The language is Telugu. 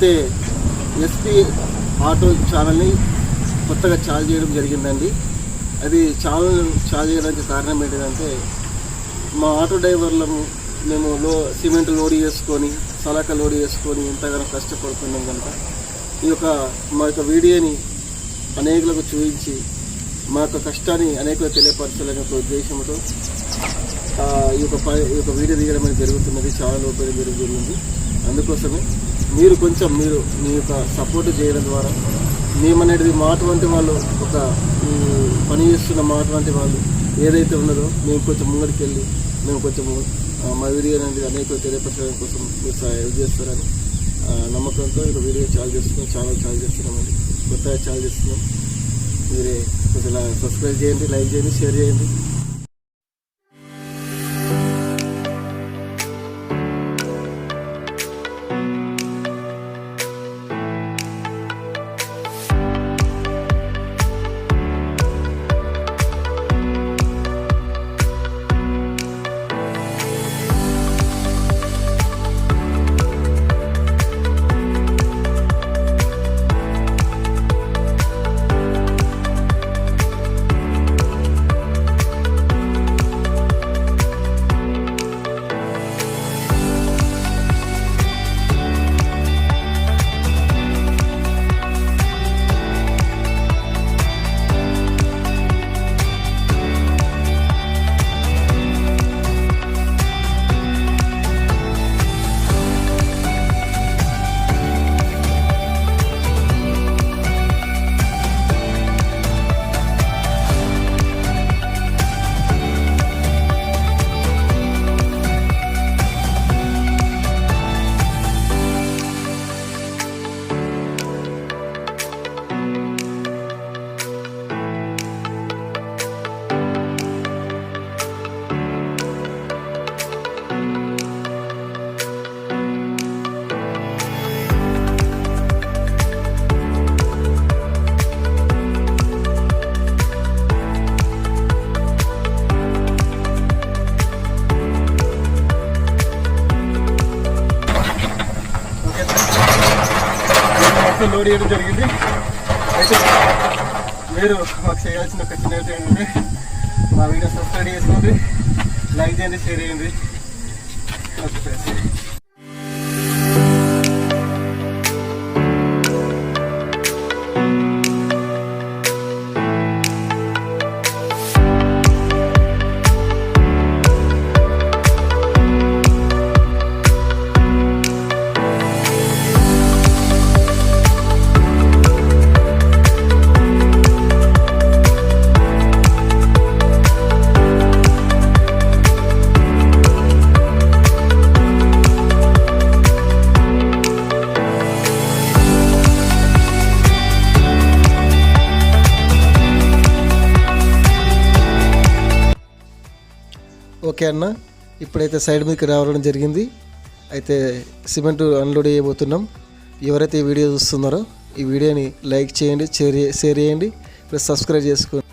అయితే ఎస్పీ ఆటో ఛానల్ని కొత్తగా చాలు చేయడం జరిగిందండి. అది ఛానల్ చాలు చేయడానికి కారణం ఏంటంటే మా ఆటో డ్రైవర్లను మేము సిమెంట్ లోడ్ చేసుకొని సలాక లోడ్ చేసుకొని ఎంతగానో కష్టపడుతున్నాం కనుక మా యొక్క వీడియోని అనేకులకు చూపించి మా యొక్క కష్టాన్ని అనేకులకు తెలియపరచాలనే ఒక ఉద్దేశంతో ఈ యొక్క వీడియో తీయడం అనేది జరుగుతున్నది, ఛానల్ ఓపెన్ జరుగుతుంది. అందుకోసమే మీరు మీ యొక్క సపోర్ట్ చేయడం ద్వారా మేమనేది మాటువంటి వాళ్ళు ఒక పని చేస్తున్న మాటువంటి వాళ్ళు ఏదైతే ఉన్నదో మేము కొంచెం ముంగడికి వెళ్ళి మేము కొంచెం మా వీడియో అనేది అనేక తెలియపరచడం కోసం మీరు హెల్ప్ చేస్తారని నమ్మకంతో ఇక వీడియో ఛానల్ చాలు చేస్తున్నామండి. కొత్తగా చాలు చేస్తున్నాం. మీరే కొంచెం సబ్స్క్రైబ్ చేయండి, లైక్ చేయండి, షేర్ చేయండి. లోడ్ చేయడం జరిగింది. అయితే మీరు మాకు చేయాల్సిన ఒక చిన్న ఏంటంటే మా వీడియో సబ్స్క్రైబ్ చేసుకోండి, లైక్ చేయండి, షేర్ చేయండి. Okay friends. ఓకే అన్న, ఇప్పుడైతే సైడ్ మీదకి రావడం జరిగింది. అయితే సిమెంట్ అన్లోడ్ చేయబోతున్నాం. ఎవరైతే ఈ వీడియో చూస్తున్నారో ఈ వీడియోని లైక్ చేయండి, షేర్ చేయండి, ప్లస్ సబ్స్క్రైబ్ చేసుకోండి.